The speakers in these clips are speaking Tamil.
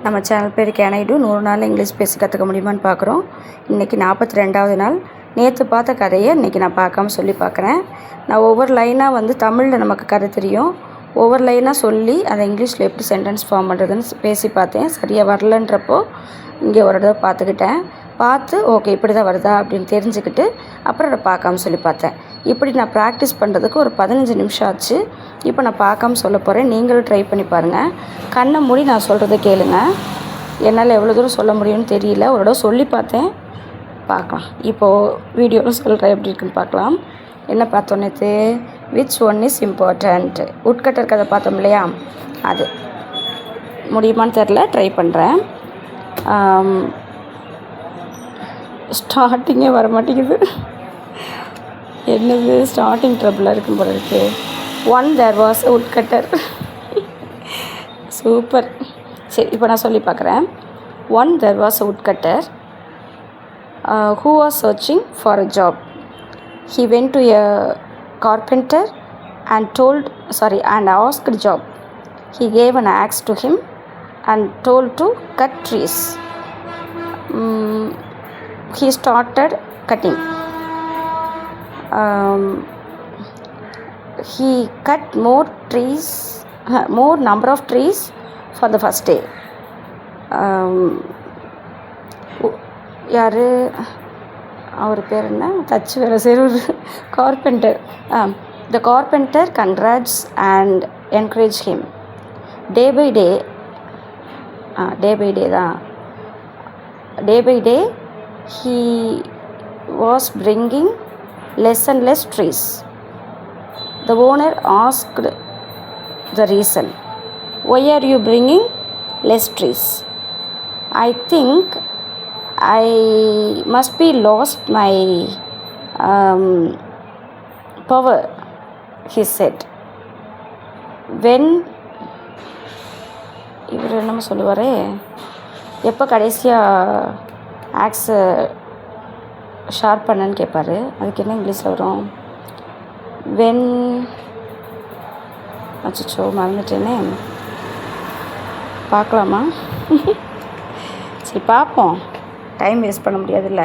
நம்ம சேனல் பேர் கேன் ஐ டூ 100 நாள் இங்கிலீஷ் பேசி கற்றுக்க முடியுமான்னு பார்க்குறோம். இன்றைக்கி 42வது நாள். நேற்று பார்த்த கதையை இன்றைக்கி நான் பார்க்காம சொல்லி பார்க்குறேன். நான் ஒவ்வொரு லைனாக தமிழில் நமக்கு கதை தெரியும், ஒவ்வொரு லைனாக சொல்லி அதை இங்கிலீஷில் எப்படி சென்டென்ஸ் ஃபார்ம் பண்ணுறதுன்னு பேசி பார்த்தேன். சரியாக வரலன்றப்போ இங்கே ஒரு தடவை பார்த்து ஓகே இப்படி தான் வருதா அப்படின்னு தெரிஞ்சுக்கிட்டு அப்புறம் அதை பார்க்காம சொல்லி பார்த்தேன். இப்படி நான் ப்ராக்டிஸ் பண்ணுறதுக்கு ஒரு 15 நிமிஷம் ஆச்சு. இப்போ நான் பார்க்காம சொல்ல போகிறேன். நீங்களும் ட்ரை பண்ணி பாருங்கள். கண்ணை மூடி நான் சொல்கிறத கேளுங்க. என்னால் எவ்வளோ தூரம் சொல்ல முடியும்னு தெரியல. ஒரு தடவை சொல்லி பார்த்தேன், பார்க்கலாம். இப்போது வீடியோவில் சொல்கிறேன் எப்படி இருக்குன்னு பார்க்கலாம். என்ன பார்த்தோம் நேற்று? Which one is important. உட்கட்டர் கதை பார்த்தோம் இல்லையா? அது முடியுமான்னு தெரில, ட்ரை பண்ணுறேன். ஸ்டார்டிங்கே வர மாட்டேங்குது. என்னது ஸ்டார்டிங் ட்ரபிளாக இருக்கும் போல இருக்குது. There was a woodcutter. Super. சரி, இப்போ நான் சொல்லி பார்க்குறேன். There was a woodcutter who was searching for a job. He went to a carpenter and asked job. He gave an axe to him and told to cut trees. He started cutting. He cut more number of trees for the first day. யார் அவர் பேர் என்ன? தச்சு வேலை செய்கிற carpenter. The carpenter congrats and encouraged him. Day by day he was bringing less and less trees. The owner asked the reason. Why are you bringing less trees? I think I must be lost my power, he said. When இவர் என்னமோ சொல்லுவார், எப்போ கடைசியாக ஆக்ஸை ஷார்ப் பண்ணன்னு கேட்பார். அதுக்கு என்ன இங்கிலீஷில் வரும்? அச்சோ மறந்துட்டேனே. பார்க்கலாமா? சரி பார்ப்போம், டைம் வேஸ்ட் பண்ண முடியாதுல்ல.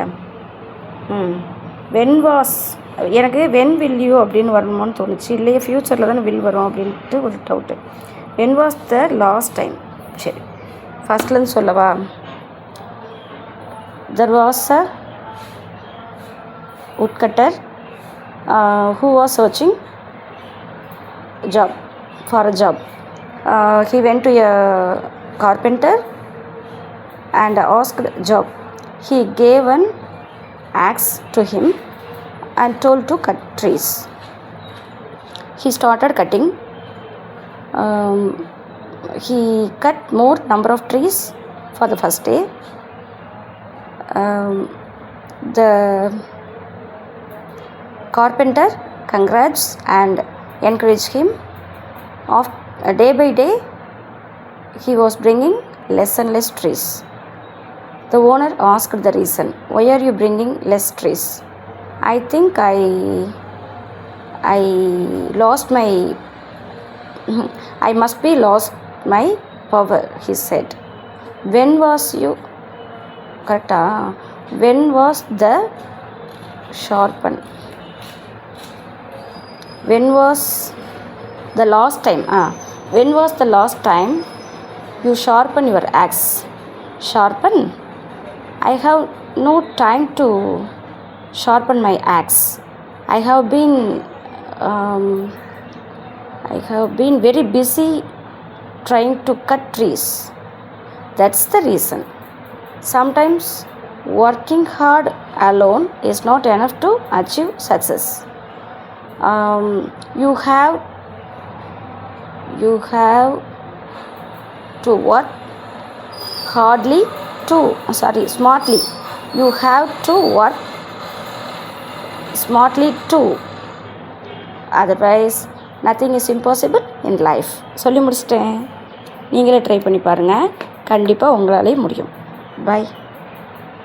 எனக்கு வென் வில் யூ அப்படின்னு வரணுமோன்னு தோணுச்சு. இல்லையே ஃப்யூச்சரில் தானே வில் வரும் அப்படின்ட்டு ஒரு doubt. When was the last time. சரி, ஃபஸ்ட்லேருந்து சொல்லவா? There was a woodcutter who was searching for a job. He went to a carpenter and asked job. He gave an axe to him and told to cut trees. He started cutting. He cut more number of trees for the first day. The carpenter congrats and encouraged him. Day by day he was bringing less and less trees. The owner asked the reason. Why are you bringing less trees? I think I must be lost my power, he said. When was the sharpen? When was the last time? When was the last time you sharpen your axe? Sharpen? I have no time to sharpen my axe. I have been very busy trying to cut trees. That's the reason. Sometimes working hard alone is not enough to achieve success. You have to work smartly. You have to work smartly too. Otherwise nothing is impossible in life. சொல்லி முடிச்சிட்டேன். நீங்களே ட்ரை பண்ணி பாருங்கள். கண்டிப்பாக உங்களாலே முடியும். Bye.